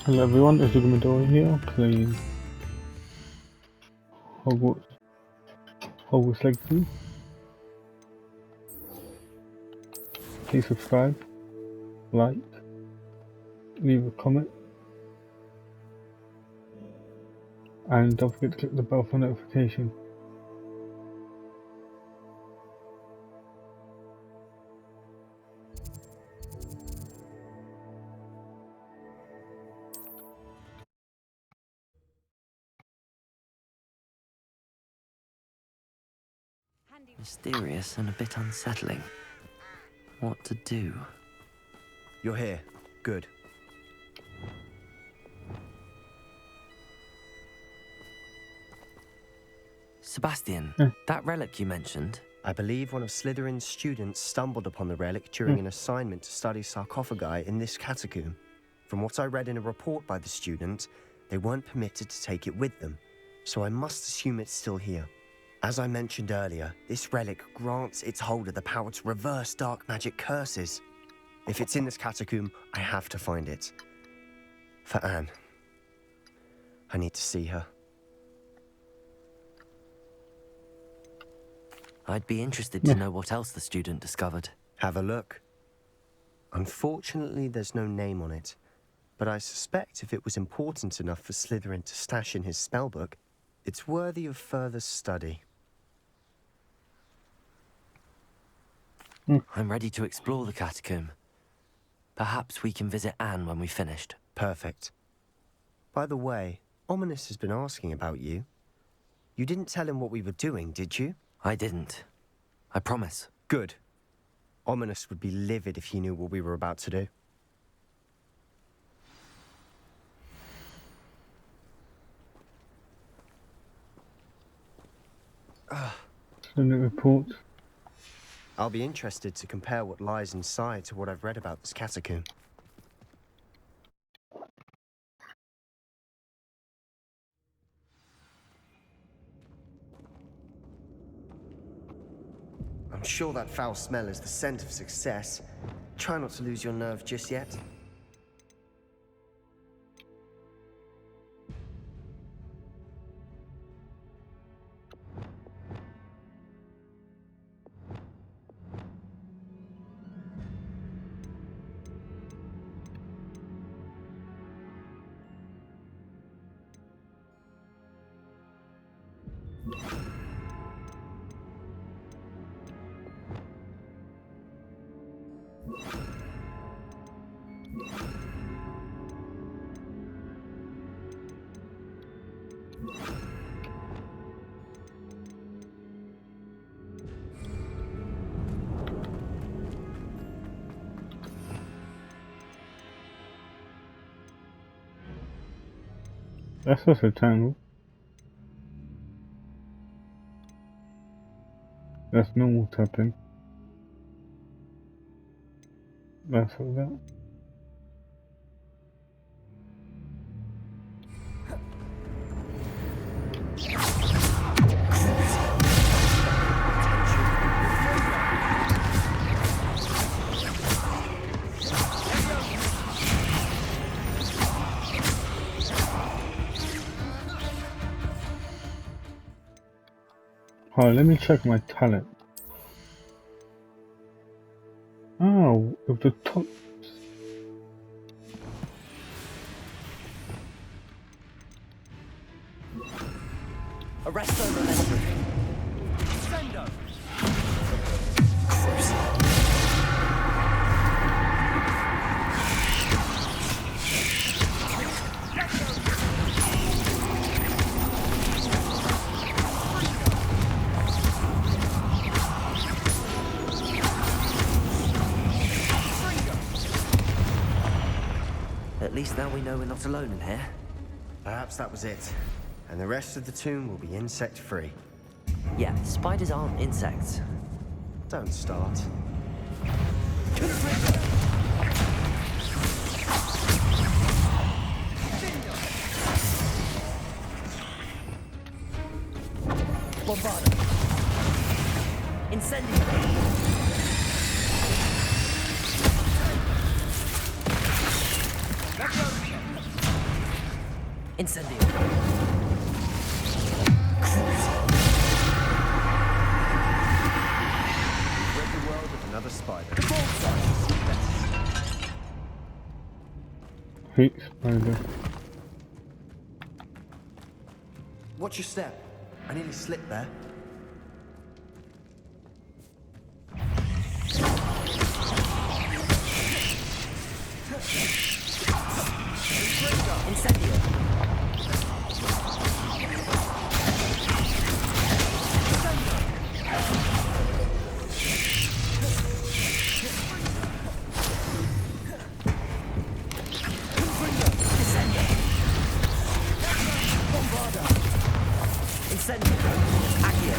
Hello everyone, Izuku here, playing Hogwarts, Hogwarts Legacy. Please subscribe, like, leave a comment, and don't forget to click the bell for notification. Mysterious and a bit unsettling. What to do? You're here. Good. Sebastian, that relic you mentioned? I believe one of Slytherin's students stumbled upon the relic during an assignment to study sarcophagi in this catacomb. From what I read in a report by the student, they weren't permitted to take it with them, so I must assume it's still here. As I mentioned earlier, this relic grants its holder the power to reverse dark magic curses. If it's in this catacomb, I have to find it. For Anne. I need to see her. I'd be interested to know what else the student discovered. Have a look. Unfortunately, there's no name on it, but I suspect if it was important enough for Slytherin to stash in his spellbook, it's worthy of further study. I'm ready to explore the catacomb. Perhaps we can visit Anne when we've finished. Perfect. By the way, Ominous has been asking about you. You didn't tell him what we were doing, did you? I didn't. I promise. Good. Ominous would be livid if he knew what we were about to do. Student report. I'll be interested to compare what lies inside to what I've read about this catacomb. I'm sure that foul smell is the scent of success. Try not to lose your nerve just yet. That's just a tangle. That's normal tapping. That's all that. Alright, let me check my talent. Oh, with the top. Arresto momentum. Sendo. At least now we know we're not alone in here. Perhaps that was it. And the rest of the tomb will be insect-free. Yeah, spiders aren't insects. Don't start. Bombarda. Incendio. Incendio. Read the world of another spider. Heat spider. Watch your step. I nearly slipped there. Incendio. Incendio. Accio.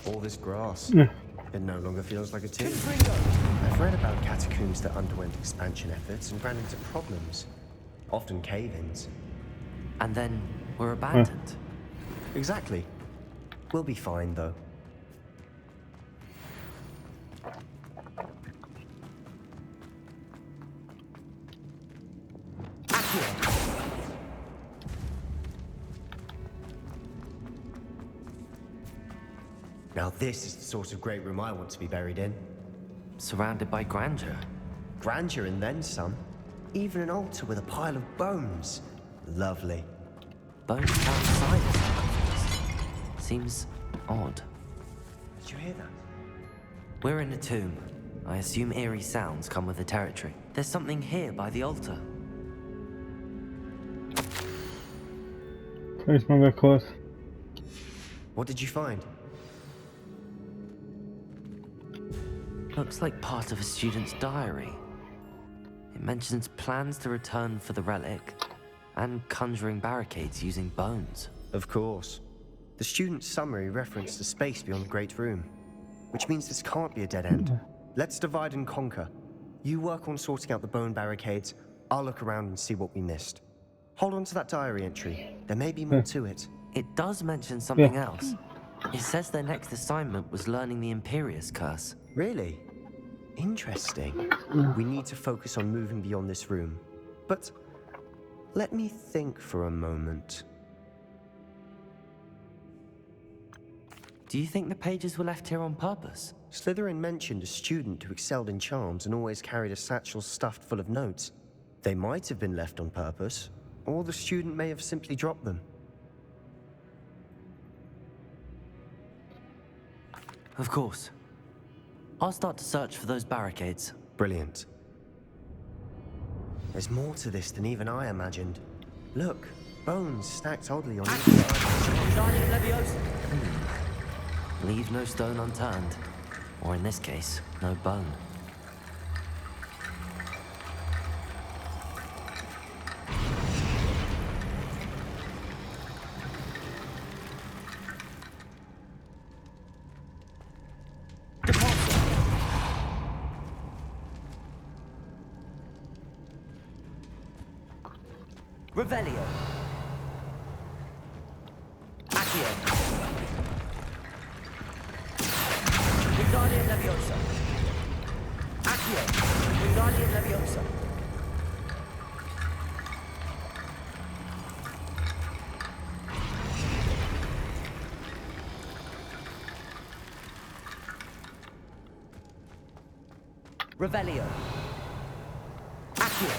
All this grass. Yeah. It no longer feels like a tomb. I've read about catacombs that underwent expansion efforts and ran into problems. Often cave-ins. And then we're abandoned. Exactly. We'll be fine, though. Now this is the sort of great room I want to be buried in. Surrounded by grandeur. Grandeur and then some. Even an altar with a pile of bones. Lovely. Bones outside the sarcophagus. Seems odd. Did you hear that? We're in a tomb. I assume eerie sounds come with the territory. There's something here by the altar. Place my record. What did you find? Looks like part of a student's diary. It mentions plans to return for the relic and conjuring barricades using bones. Of course. The student's summary referenced a space beyond the Great Room, which means this can't be a dead end. Let's divide and conquer. You work on sorting out the bone barricades. I'll look around and see what we missed. Hold on to that diary entry. There may be more to it. It does mention something else. It says their next assignment was learning the Imperius Curse. Really? Interesting. We need to focus on moving beyond this room. But let me think for a moment. Do you think the pages were left here on purpose? Slytherin mentioned a student who excelled in charms and always carried a satchel stuffed full of notes. They might have been left on purpose, or the student may have simply dropped them. Of course. I'll start to search for those barricades. Brilliant. There's more to this than even I imagined. Look, bones stacked oddly on each side. Leave no stone unturned. Or in this case, no bone. Revelio. Accio. Wingardium Leviosa. Accio. Wingardium Leviosa. Revelio. Accio.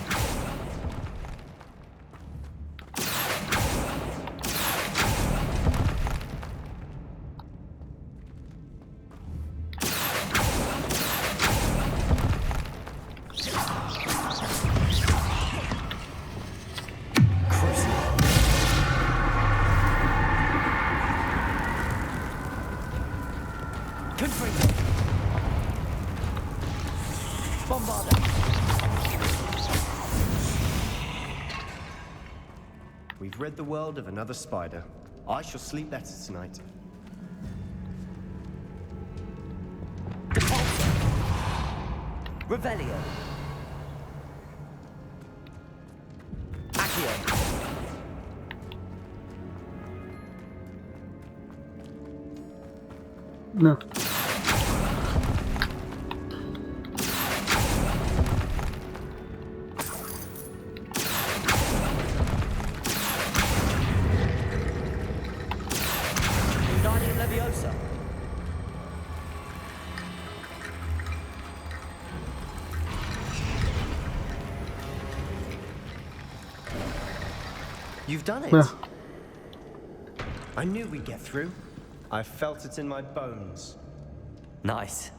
We've rid the world of another spider. I shall sleep better tonight. Revelio. No. Wingardium Leviosa. You've done it! No. I knew we'd get through. I felt it in my bones. Nice.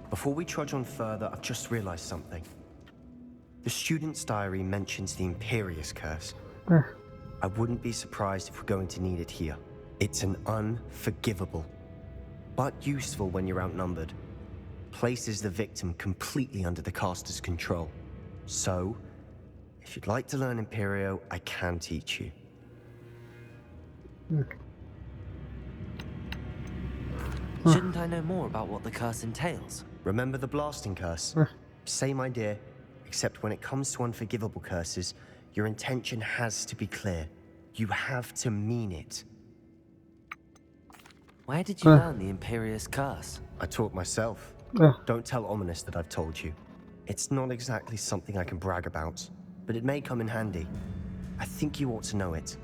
Before we trudge on further, I've just realized something. The student's diary mentions the Imperious Curse. No. I wouldn't be surprised if we're going to need it here. It's an unforgivable, but useful when you're outnumbered. Places the victim completely under the caster's control. So, if you'd like to learn Imperio, I can teach you. Shouldn't I know more about what the curse entails? Remember the blasting curse? Same idea, except when it comes to unforgivable curses, your intention has to be clear. You have to mean it. Where did you learn the Imperious Curse? I taught myself. No. Don't tell Ominous that I've told you. It's not exactly something I can brag about, but it may come in handy. I think you ought to know it.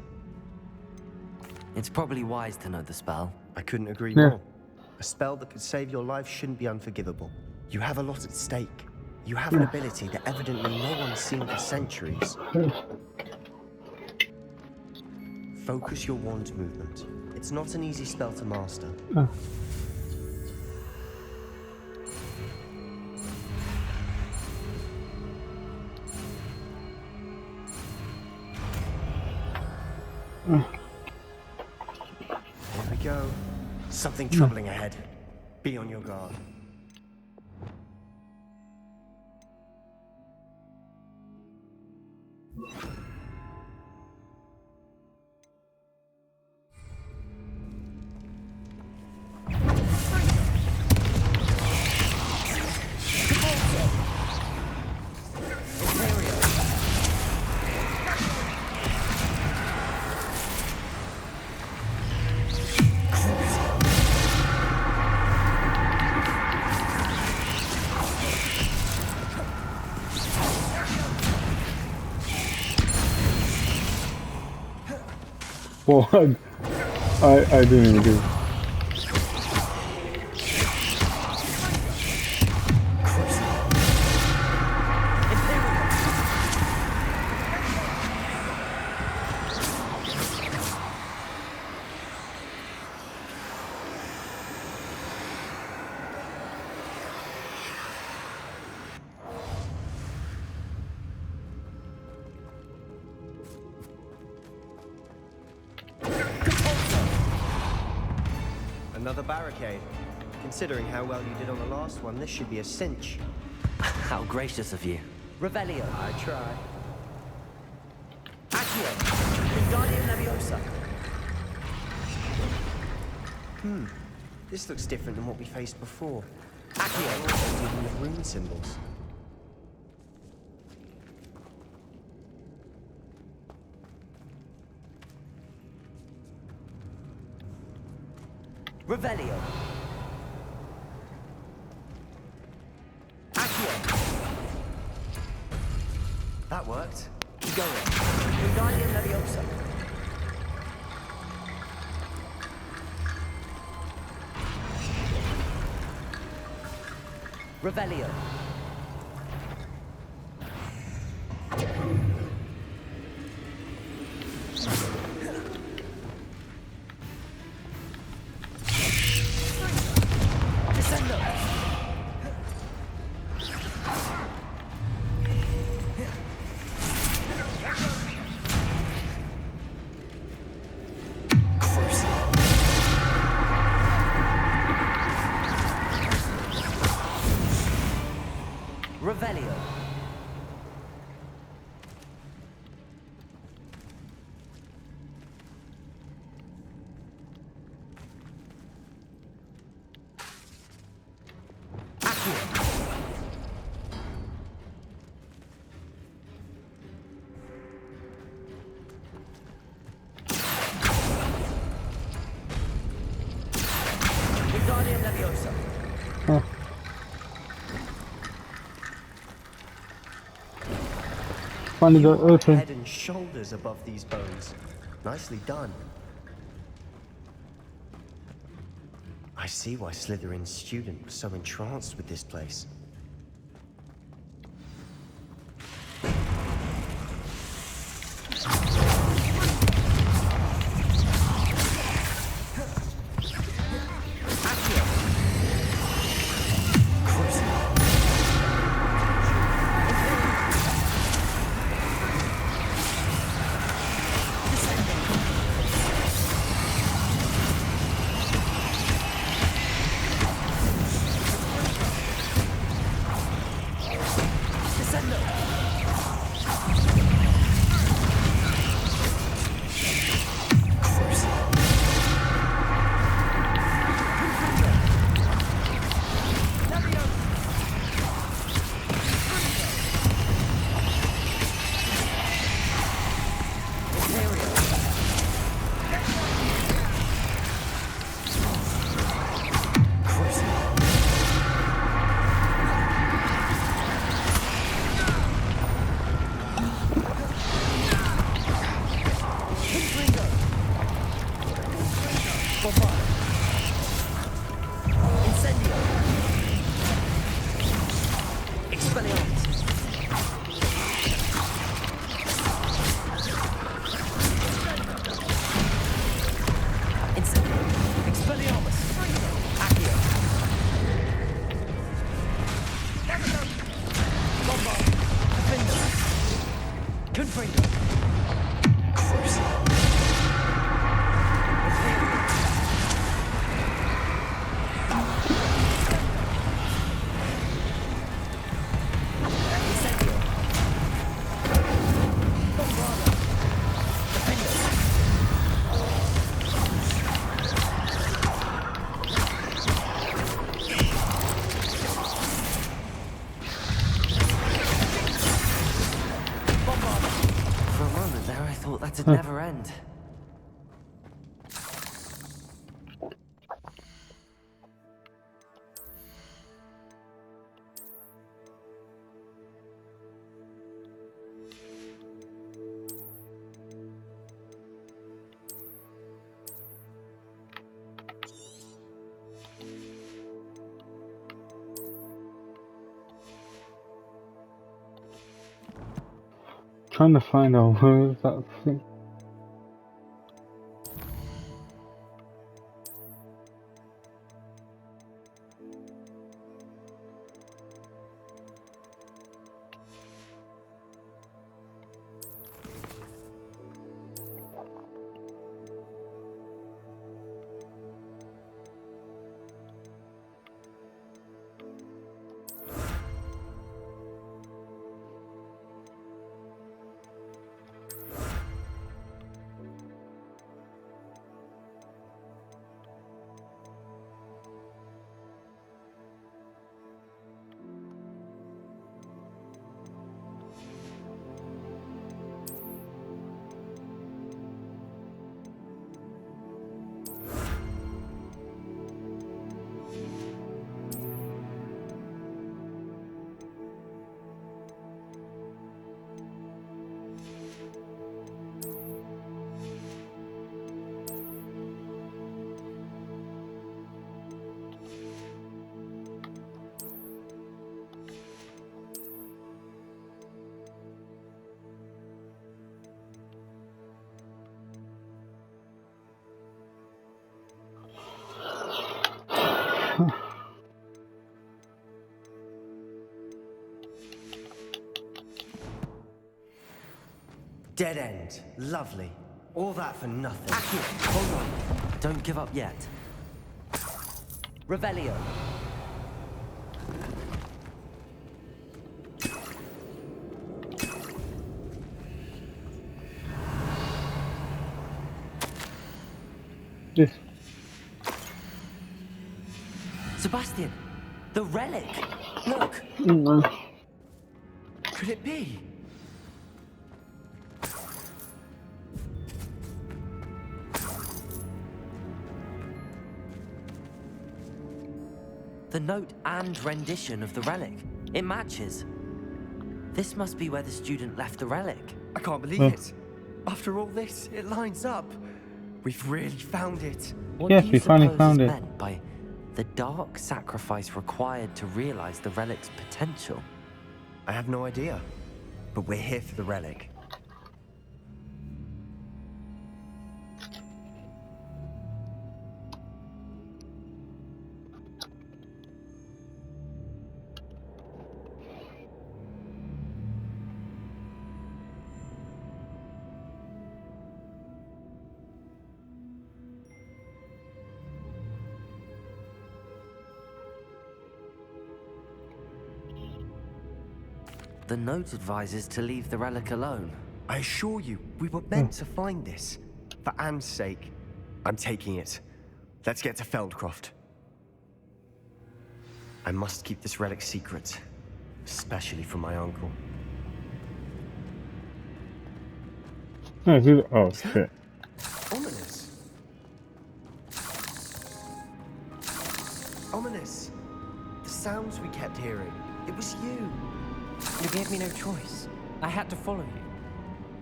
It's probably wise to know the spell. I couldn't agree Yeah. more. A spell that could save your life shouldn't be unforgivable. You have a lot at stake. You have an ability that evidently no one's seen for centuries. Focus your wand's movement. It's not an easy spell to master. No. Here we go. Something troubling ahead. Be on your guard. What? I didn't even do it. Another barricade. Considering how well you did on the last one, this should be a cinch. How gracious of you. Revelio. I try. Accio. Wingardium Leviosa. This looks different than what we faced before. Accio. Also dealing with rune symbols. Revelio. Accio. That worked. Keep going. Wingardium Leviosa. Revelio. Descendo. Revelio. Accio. Wingardium Leviosa. Oh. Finally You got are open. head and shoulders above these bones. Nicely done. I see why Slytherin's student was so entranced with this place. Incendio. Expelliarmus. Incendio. Expelliarmus. Accio. Bombard. Defender. Confringo. For a moment there, I thought that'd never end. Trying to find out where that thing. Dead end. Lovely. All that for nothing. Accio. Hold on. Don't give up yet. Revelio. This. Sebastian! The relic! Look! Could it be? The note and rendition of the relic. It matches. This must be where the student left the relic. I can't believe Oh. it. After all this, it lines up. We've really found it. What Yes, do you we finally suppose found is it. meant by the dark sacrifice required to realize the relic's potential? I have no idea. But we're here for the relic. The note advises to leave the relic alone. I assure you, we were meant to find this. For Anne's sake. I'm taking it. Let's get to Feldcroft. I must keep this relic secret. Especially from my uncle. No, dude. Oh shit. Ominous. Ominous. The sounds we kept hearing. It was you. You gave me no choice. I had to follow you.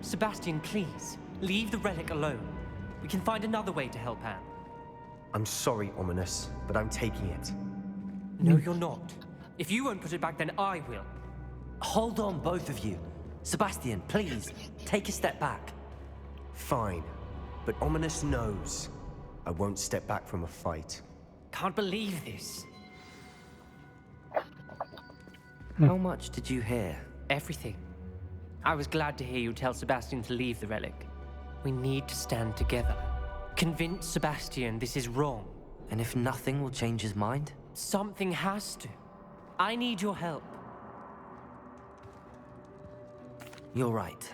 Sebastian, please, leave the relic alone. We can find another way to help Anne. I'm sorry, Ominous, but I'm taking it. No, you're not. If you won't put it back, then I will. Hold on, both of you. Sebastian, please, take a step back. Fine. But Ominous knows. I won't step back from a fight. Can't believe this. How much did you hear? Everything. I was glad to hear you tell Sebastian to leave the relic. We need to stand together. Convince Sebastian this is wrong. And if nothing will change his mind? Something has to. I need your help. You're right.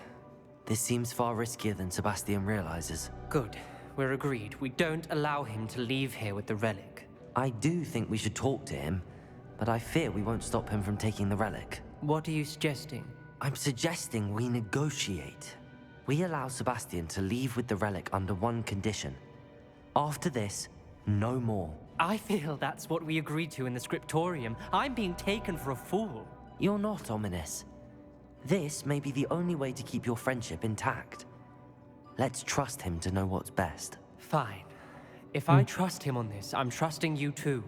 This seems far riskier than Sebastian realizes. Good. We're agreed. We don't allow him to leave here with the relic. I do think we should talk to him, but I fear we won't stop him from taking the relic. What are you suggesting? I'm suggesting we negotiate. We allow Sebastian to leave with the relic under one condition. After this, no more. I feel that's what we agreed to in the scriptorium. I'm being taken for a fool. You're not, Ominous. This may be the only way to keep your friendship intact. Let's trust him to know what's best. Fine. If I trust him on this, I'm trusting you too.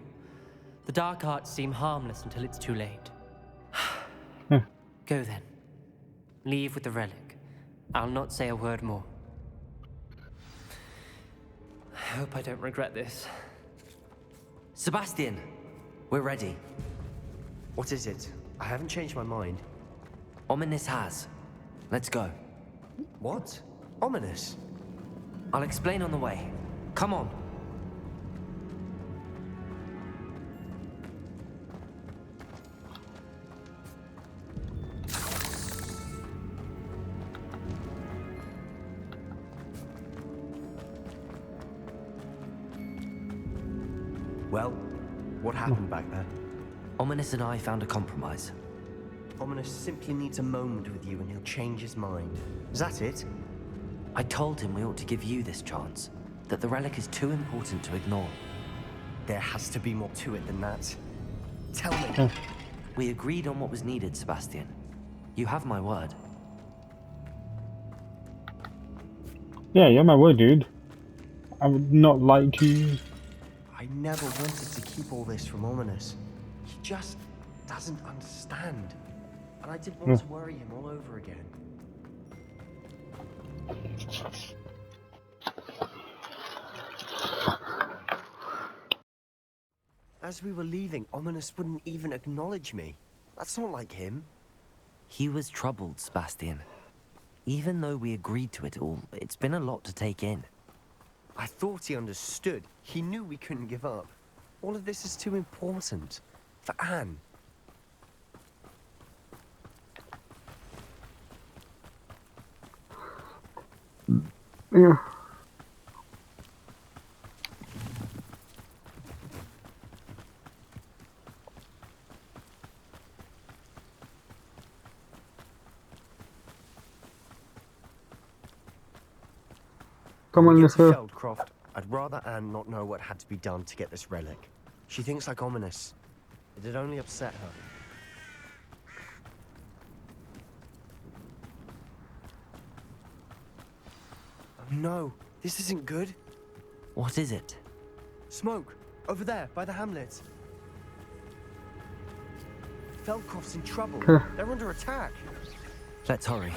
The dark arts seem harmless until it's too late. Go then. Leave with the relic. I'll not say a word more. I hope I don't regret this. Sebastian, we're ready. What is it? I haven't changed my mind. Ominous has. Let's go. What? Ominous? I'll explain on the way. Come on. Well, what happened back there? Ominous and I found a compromise. Ominous simply needs a moment with you and he'll change his mind. Is that it? I told him we ought to give you this chance, that the relic is too important to ignore. There has to be more to it than that. Tell me. We agreed on what was needed, Sebastian. You have my word. Yeah, you're my word, dude. I would not lie to you. I never wanted to keep all this from Ominous. He just doesn't understand. And I didn't want to worry him all over again. As we were leaving, Ominous wouldn't even acknowledge me. That's not like him. He was troubled, Sebastian. Even though we agreed to it all, it's been a lot to take in. I thought he understood. He knew we couldn't give up. All of this is too important. For Anne. Yeah. Come on, Get let's to go. Feldcroft. I'd rather Anne not know what had to be done to get this relic. She thinks like Ominous. It had only upset her. Oh no, this isn't good. What is it? Smoke! Over there, by the hamlet. Feldcroft's in trouble. They're under attack. Let's hurry.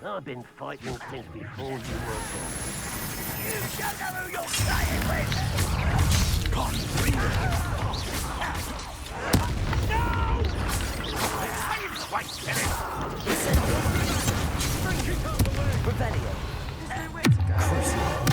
I've been fighting since before you were born. You don't know who you're playing with! No! Wait, Revelio. There's nowhere to go.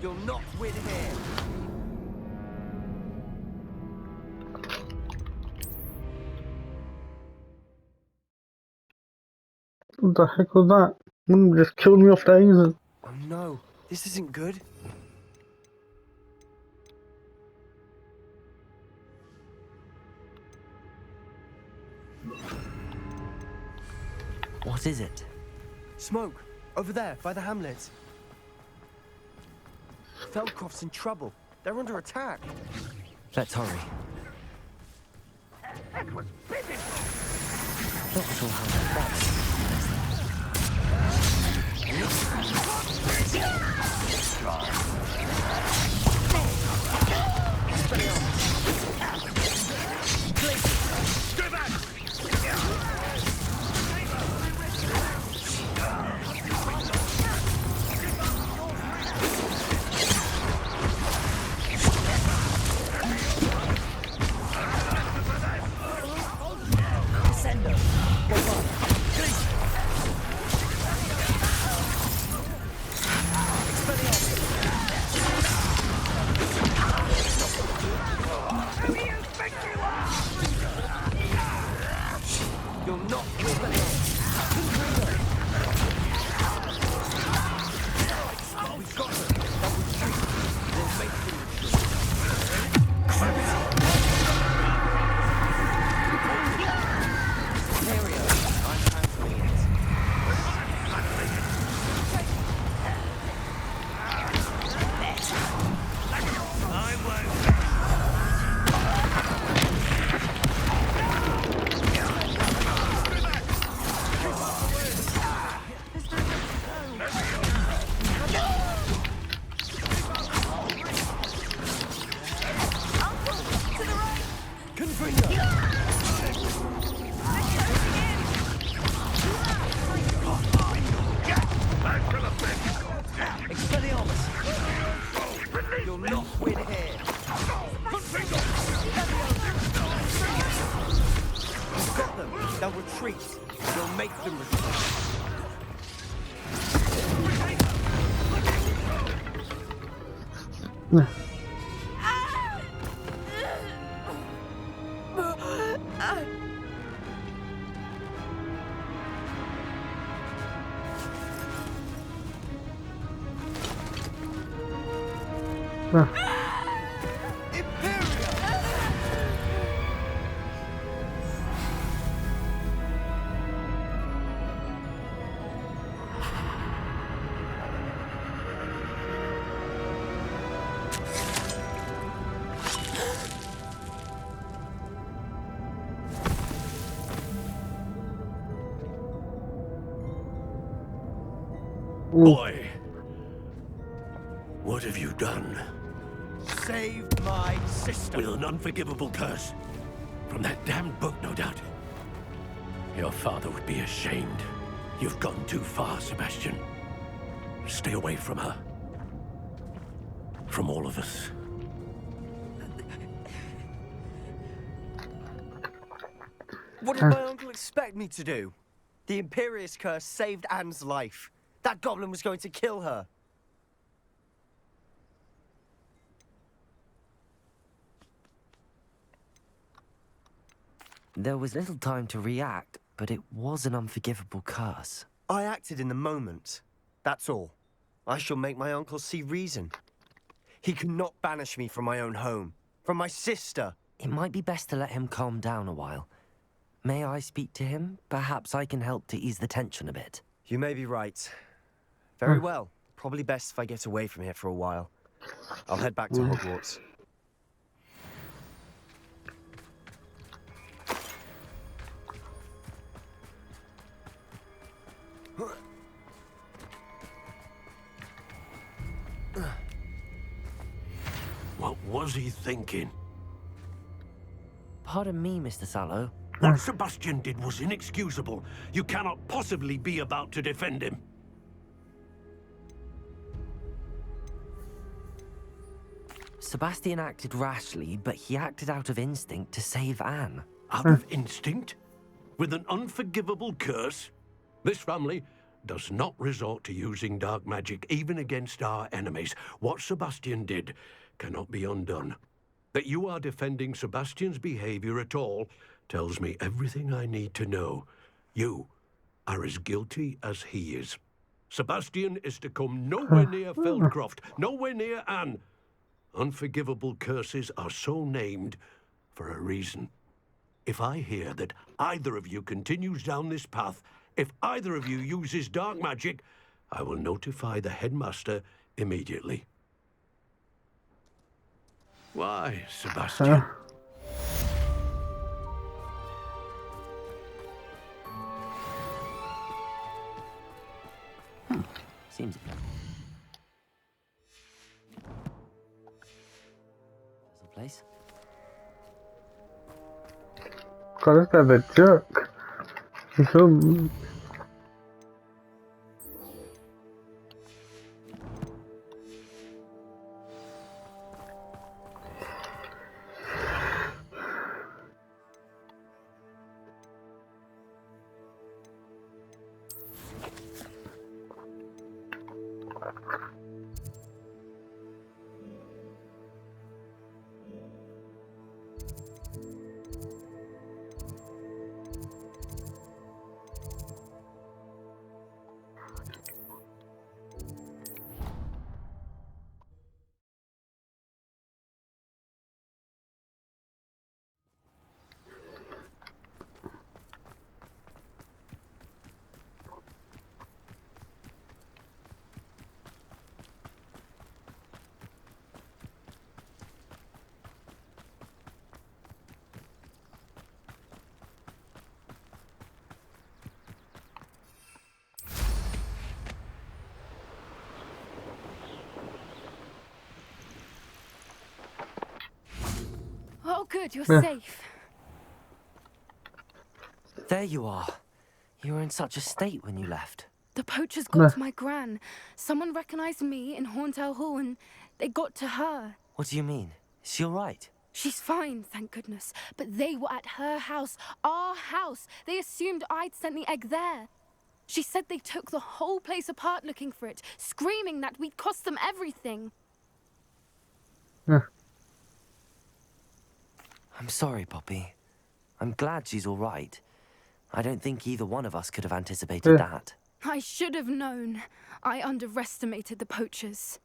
You'll not win here. What the heck was that? Just killed me off the easy. Oh no, this isn't good. What is it? Smoke! Over there, by the hamlet. Feldcroft's in trouble. They're under attack. Let's hurry. that was pitiful! Not sure how that They'll retreat. We'll make them retreat. Boy, what have you done? Saved my sister. With an unforgivable curse. From that damned book, no doubt. Your father would be ashamed. You've gone too far, Sebastian. Stay away from her. From all of us. What did my uncle expect me to do? The Imperious curse saved Anne's life. That goblin was going to kill her. There was little time to react, but it was an unforgivable curse. I acted in the moment. That's all. I shall make my uncle see reason. He cannot banish me from my own home, from my sister. It might be best to let him calm down a while. May I speak to him? Perhaps I can help to ease the tension a bit. You may be right. Very well. Probably best if I get away from here for a while. I'll head back to Hogwarts. What was he thinking? Pardon me, Mr. Sallow. What Sebastian did was inexcusable. You cannot possibly be about to defend him. Sebastian acted rashly, but he acted out of instinct to save Anne. Out of instinct? With an unforgivable curse? This family does not resort to using dark magic even against our enemies. What Sebastian did cannot be undone. That you are defending Sebastian's behavior at all tells me everything I need to know. You are as guilty as he is. Sebastian is to come nowhere near Feldcroft, nowhere near Anne. Unforgivable curses are so named for a reason. If I hear that either of you continues down this path, if either of you uses dark magic, I will notify the headmaster immediately. Why, Sebastian? Seems... There's a place. God, this guy's a jerk. He's so... Oh, good, you're safe. There you are. You were in such a state when you left. The poachers got to my gran. Someone recognized me in Horntail Hall and they got to her. What do you mean? Is she all right? She's fine, thank goodness. But they were at her house, our house. They assumed I'd sent the egg there. She said they took the whole place apart looking for it, screaming that we'd cost them everything. I'm sorry, Poppy. I'm glad she's all right. I don't think either one of us could have anticipated that. I should have known. I underestimated the poachers.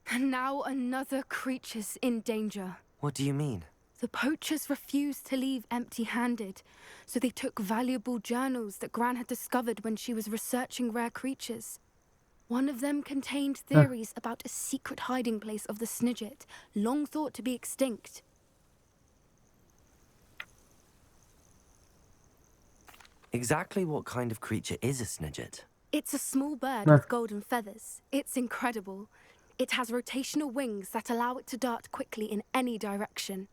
And now another creature's in danger. What do you mean? The poachers refused to leave empty-handed, so they took valuable journals that Gran had discovered when she was researching rare creatures. One of them contained theories about a secret hiding place of the Snidget, long thought to be extinct. Exactly what kind of creature is a Snidget? It's a small bird No. with golden feathers. It's incredible. It has rotational wings that allow it to dart quickly in any direction.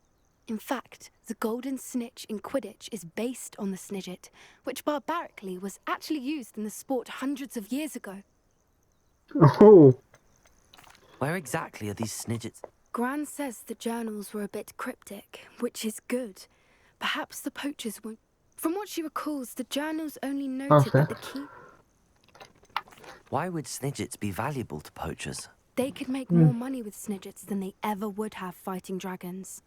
In fact, the golden snitch in Quidditch is based on the snidget, which barbarically was actually used in the sport hundreds of years ago. Oh. Where exactly are these snidgets? Gran says the journals were a bit cryptic, which is good. Perhaps the poachers won't... From what she recalls, the journals only noted that the key... Why would snidgets be valuable to poachers? They could make more money with snidgets than they ever would have fighting dragons.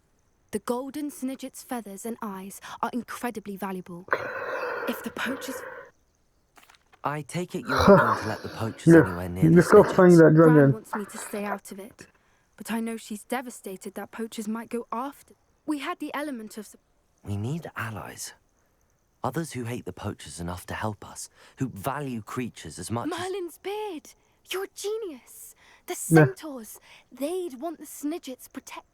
The golden snidget's feathers and eyes are incredibly valuable. If the poachers... I take it you're not going to let the poachers Yeah, anywhere near the let's go find snidgets. that Gran dragon. wants me to stay out of it. But I know she's devastated that poachers might go after... We had the element of... We need allies. Others who hate the poachers enough to help us, who value creatures as much as... Merlin's beard! You're a genius! The Yeah. centaurs! They'd want the snidgets protect...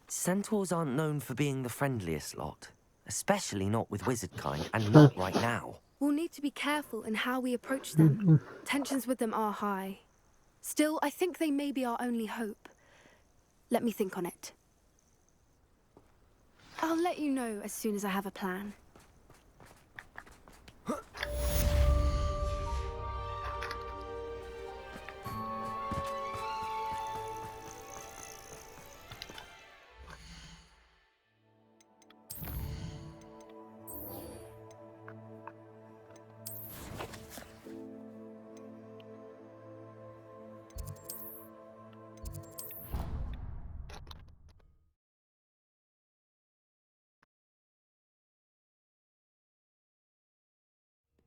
Centaurs aren't known for being the friendliest lot. Especially not with wizard kind, and not right now. We'll need to be careful in how we approach them. Tensions with them are high. Still, I think they may be our only hope. Let me think on it. I'll let you know as soon as I have a plan.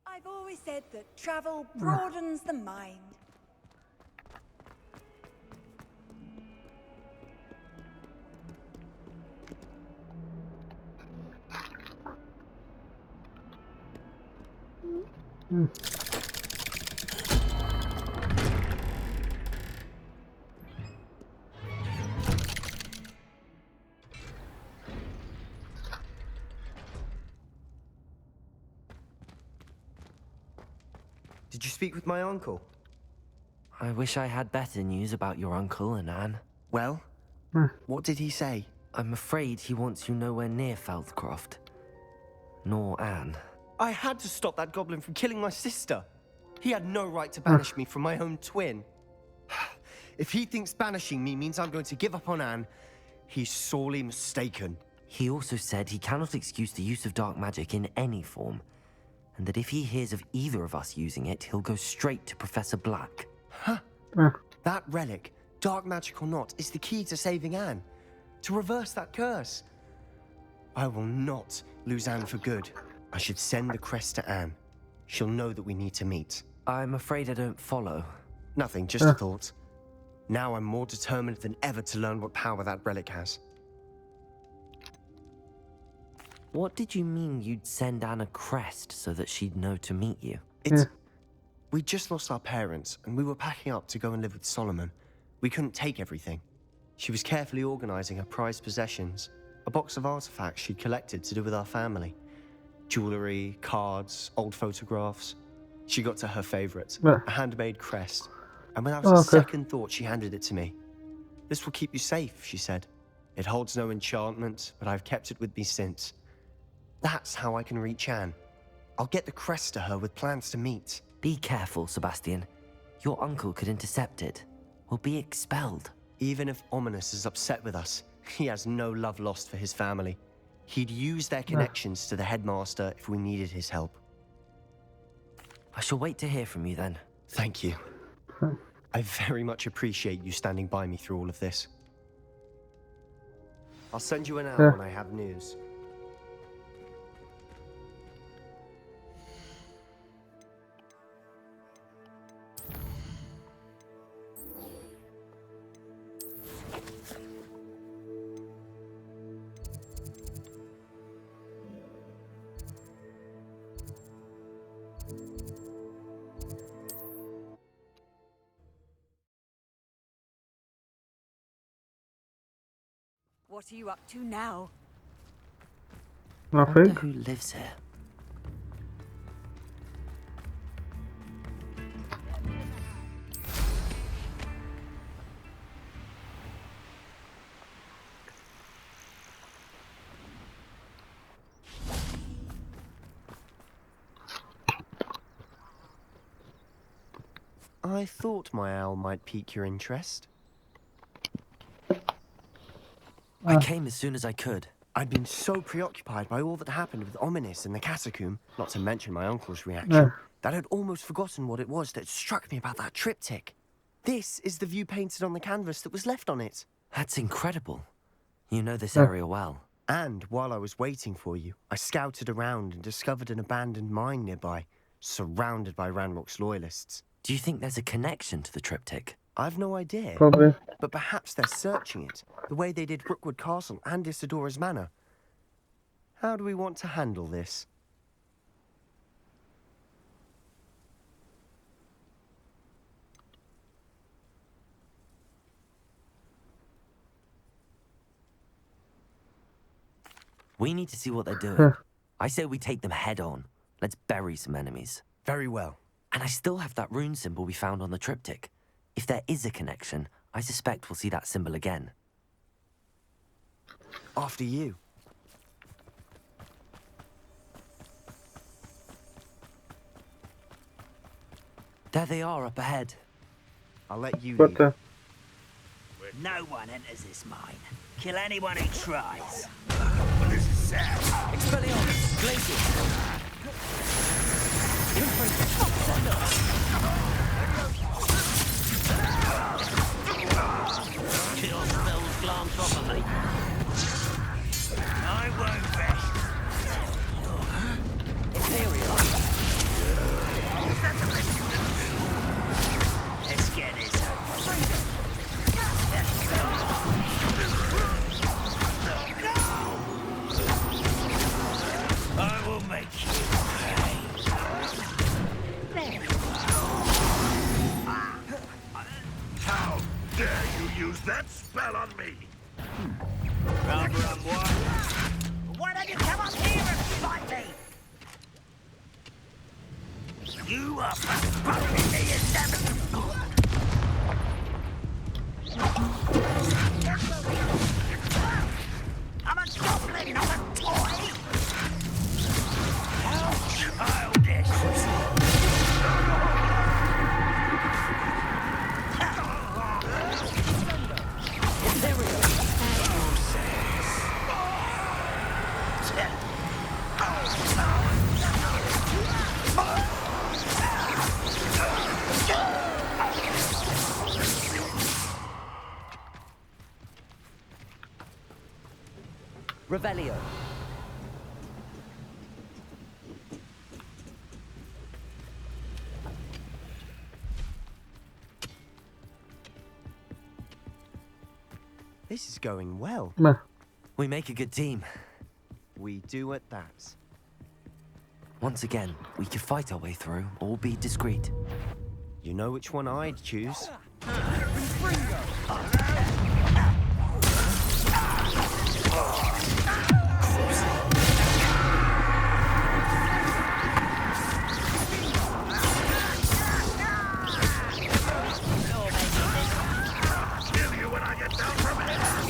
I've always said that travel broadens the mind. Did you speak with my uncle? I wish I had better news about your uncle and Anne. Well, what did he say? I'm afraid he wants you nowhere near Feldcroft. Nor Anne. I had to stop that goblin from killing my sister. He had no right to banish me from my own twin. If he thinks banishing me means I'm going to give up on Anne, he's sorely mistaken. He also said he cannot excuse the use of dark magic in any form, and that if he hears of either of us using it, he'll go straight to Professor Black. That relic, dark magic or not, is the key to saving Anne. To reverse that curse. I will not lose Anne for good. I should send the crest to Anne. She'll know that we need to meet. I'm afraid I don't follow. Nothing, just a thought. Now I'm more determined than ever to learn what power that relic has. What did you mean you'd send Anne a crest so that she'd know to meet you? We just lost our parents, and we were packing up to go and live with Solomon. We couldn't take everything. She was carefully organizing her prized possessions, a box of artifacts she'd collected to do with our family. Jewelry, cards, old photographs. She got to her favorite, a handmade crest, and without a second thought, she handed it to me. This will keep you safe, she said. It holds no enchantment, but I've kept it with me since. That's how I can reach Anne. I'll get the crest to her with plans to meet. Be careful, Sebastian. Your uncle could intercept it. We'll be expelled. Even if Ominous is upset with us, he has no love lost for his family. He'd use their connections to the headmaster if we needed his help. I shall wait to hear from you then. Thank you. I very much appreciate you standing by me through all of this. I'll send you an hour when I have news. What are you up to now? Wonder Nothing. who lives here. I thought my owl might pique your interest. I came as soon as I could. I'd been so preoccupied by all that happened with Ominous in the catacomb, not to mention my uncle's reaction, Yeah. that I'd almost forgotten what it was that struck me about that triptych. This is the view painted on the canvas that was left on it. That's incredible. You know this Yeah. area well. And while I was waiting for you, I scouted around and discovered an abandoned mine nearby, surrounded by Ranrock's loyalists. Do you think there's a connection to the triptych? I've no idea, Probably. but perhaps they're searching it, the way they did Rookwood Castle and Isidora's Manor. How do we want to handle this? We need to see what they're doing. Huh. I say we take them head on. Let's bury some enemies. Very well. And I still have that rune symbol we found on the triptych. If there is a connection, I suspect we'll see that symbol again. After you. There they are up ahead. I'll let you But lead. No one enters this mine. Kill anyone who tries. Expelliarmus! Glacier! Kill spells glance off of me. I won't rest. Let's get this I will make you pay. How dare you use that spell on me? What? Why don't you come up here and fight me? You are postponing the inevitable. I'm a goblin, not a toy. How childish. Revelio. This is going well. meh. We make a good team. We do at that. Once again, we could fight our way through or be discreet. You know which one I'd choose. Kill you when I get down from it.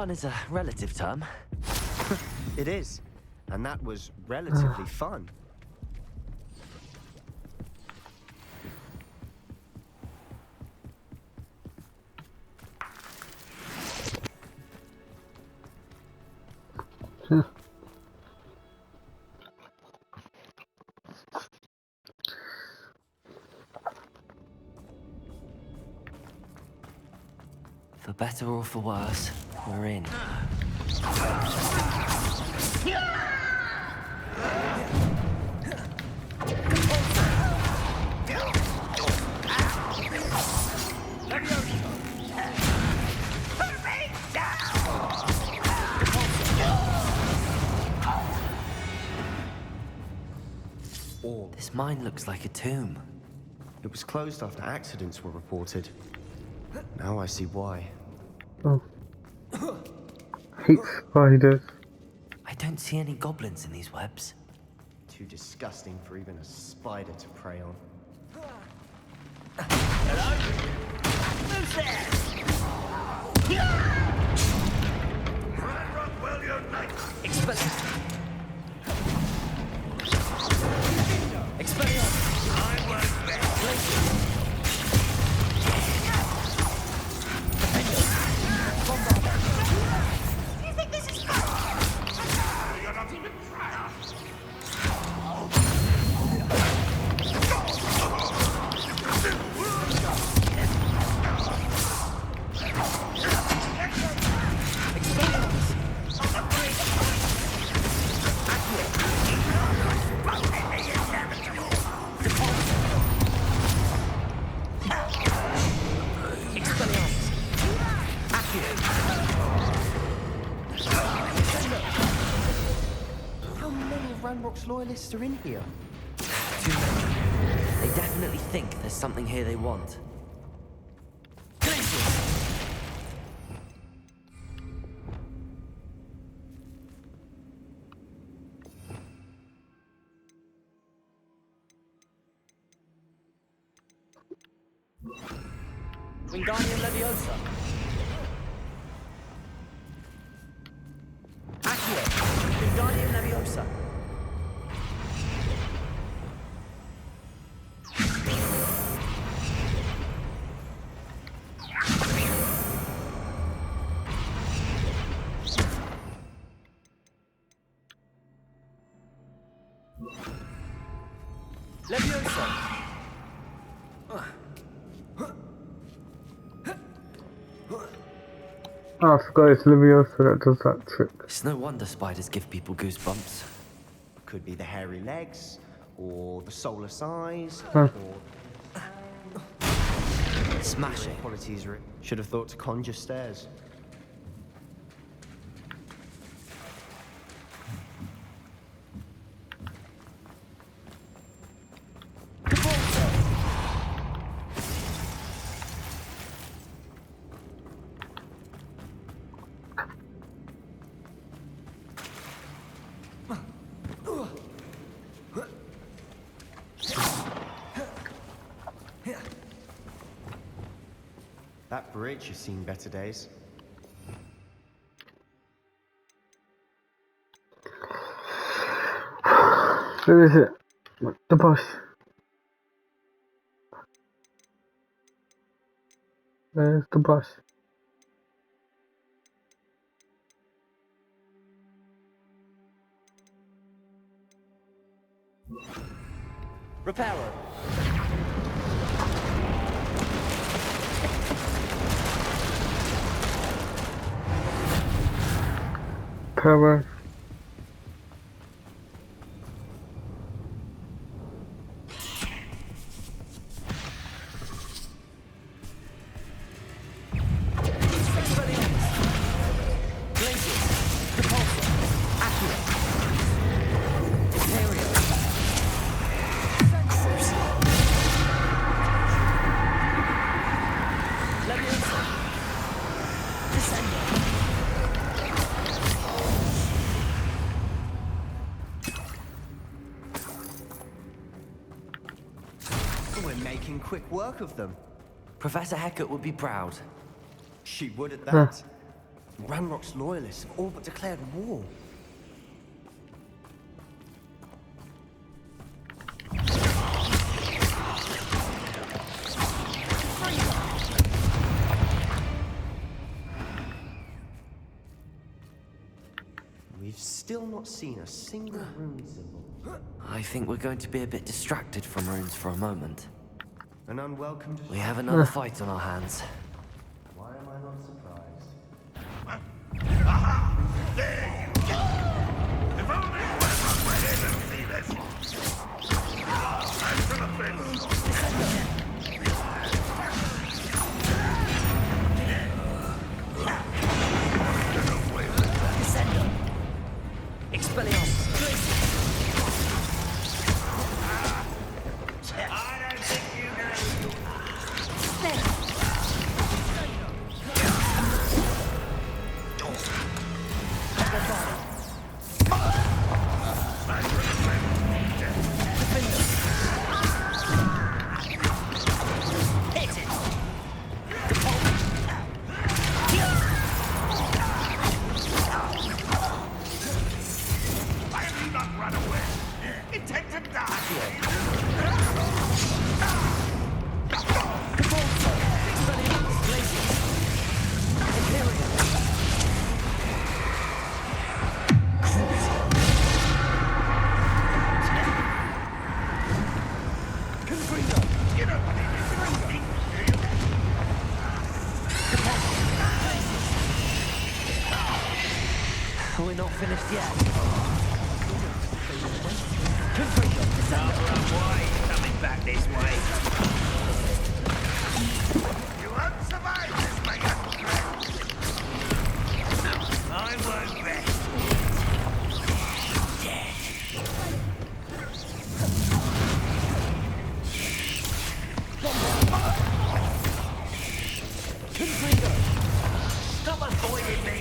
Fun is a relative term. It is. And that was relatively fun. For better or for worse, we're in. This mine looks like a tomb. It was closed after accidents were reported. Now I see why. Oh. Hate spiders. I don't see any goblins in these webs. Too disgusting for even a spider to prey on. Who's there? Expelliarmus! Expelliarmus! I work best. Do you think this is fun? You're not even trying. How many of Ranrock's loyalists are in here? Too many. They definitely think there's something here they want. Wingardium Leviosa. Accio. Wingardium Leviosa. Leviosa. Oh, I forgot it's Leviosa that does that trick. It's no wonder spiders give people goosebumps. Could be the hairy legs, or the soulless eyes, Huh. or Smash it. qualities. Should have thought to conjure stairs. That bridge has seen better days. Where is it? The boss. There's the boss. Reparo. Power. We're making quick work of them. Professor Hecat would be proud. She would at that. Ranrock's loyalists have all but declared war. We've still not seen a single rune symbol. I think we're going to be a bit distracted from runes for a moment. An unwelcome We have another fight on our hands. Why am I not surprised? There you go! If only Ranrock were here to see this! Time to the fence! I don't think you know. Why have you not run away? Intend to die! You don't need me. We're not finished yet. Coming back this way. You won't survive this, my young friend! I won't rest. Stop avoiding me.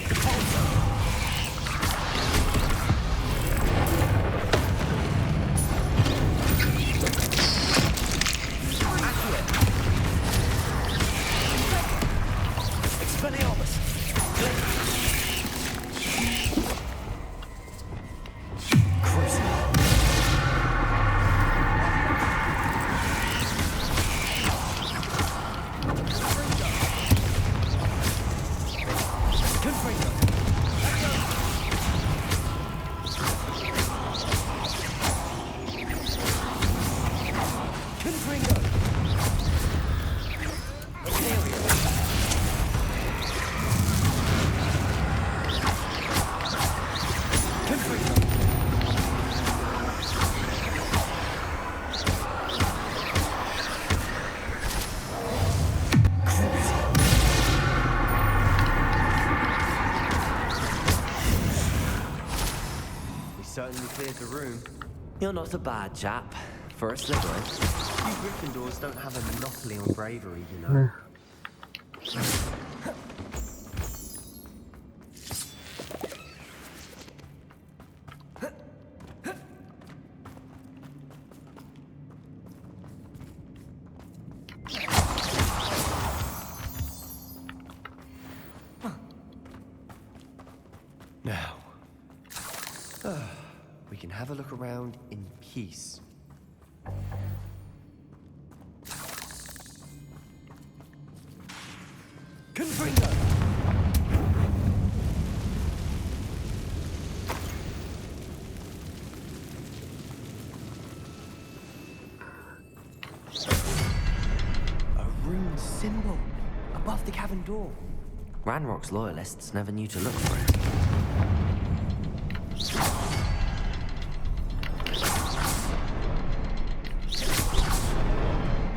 We certainly cleared the room. You're not a bad chap. For a Slytherin. You Gryffindors don't have a monopoly on bravery, you know. Now, we can have a look around in peace. Confringo! A rune symbol above the cavern door. Ranrock's loyalists never knew to look for it.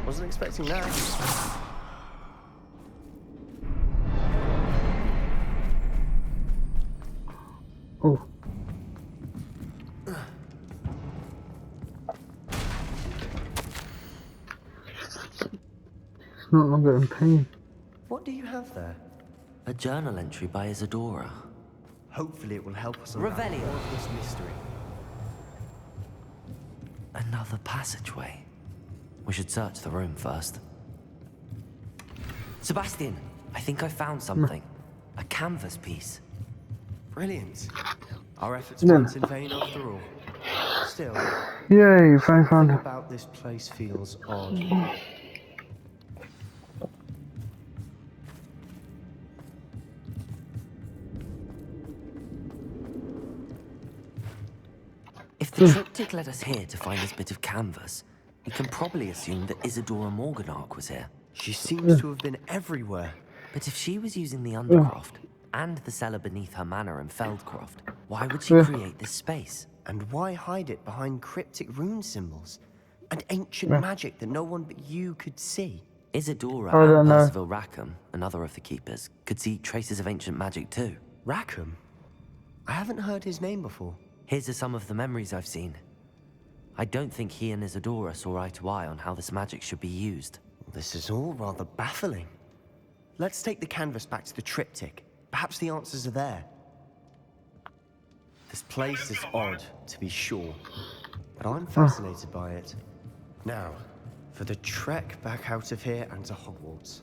Wasn't expecting that. Oh. It's not longer in pain. What do you have there? A journal entry by Isadora. Hopefully it will help us unravel Revelio. more of this mystery. Another passageway. We should search the room first. Sebastian, I think I found something. A canvas piece. Brilliant. Our efforts Yeah. weren't in vain after all. Still, Yay, finally something found it. about this place feels odd. If the triptych led us here to find this bit of canvas, we can probably assume that Isadora Morganark was here. She seems to have been everywhere. But if she was using the Yeah. Undercroft and the cellar beneath her manor in Feldcroft, why would she Yeah. create this space? And why hide it behind cryptic rune symbols and ancient Yeah. magic that no one but you could see? Isadora I don't and know. Percival Rackham, another of the keepers, could see traces of ancient magic too. Rackham? I haven't heard his name before. Here's some of the memories I've seen. I don't think he and Isadora saw eye to eye on how this magic should be used. This is all rather baffling. Let's take the canvas back to the triptych. Perhaps the answers are there. This place is odd, to be sure, but I'm fascinated by it. Now, for the trek back out of here and to Hogwarts.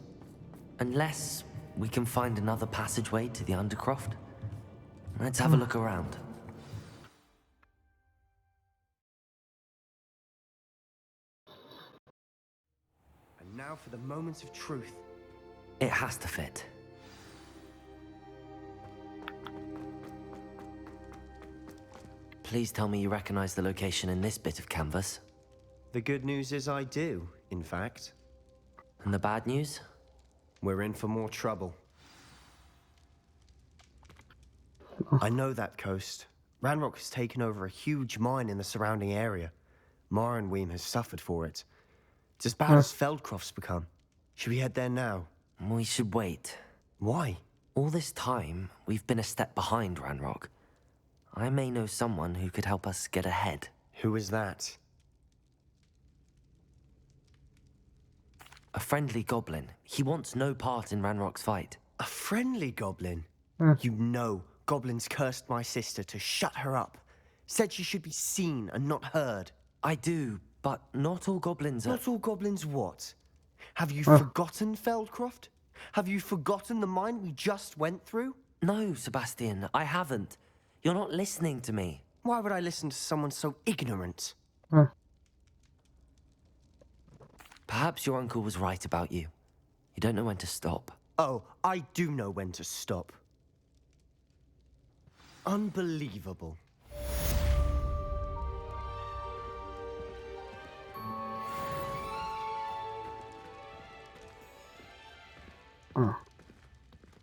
Unless we can find another passageway to the Undercroft. Let's have a look around. And now for the moment of truth. It has to fit. Please tell me you recognize the location in this bit of canvas. The good news is I do, in fact. And the bad news? We're in for more trouble. I know that coast. Ranrock has taken over a huge mine in the surrounding area. Marrenweem has suffered for it. It's as bad as Feldcroft's become. Should we head there now? We should wait. Why? All this time, we've been a step behind Ranrock. I may know someone who could help us get ahead. Who is that? A friendly goblin. He wants no part in Ranrock's fight. A friendly goblin? You know, goblins cursed my sister to shut her up. Said she should be seen and not heard. I do, but not all goblins are... Not all goblins what? Have you forgotten Feldcroft? Have you forgotten the mine we just went through? No, Sebastian, I haven't. You're not listening to me. Why would I listen to someone so ignorant? Perhaps your uncle was right about you. You don't know when to stop. Oh, I do know when to stop. Unbelievable. Oh.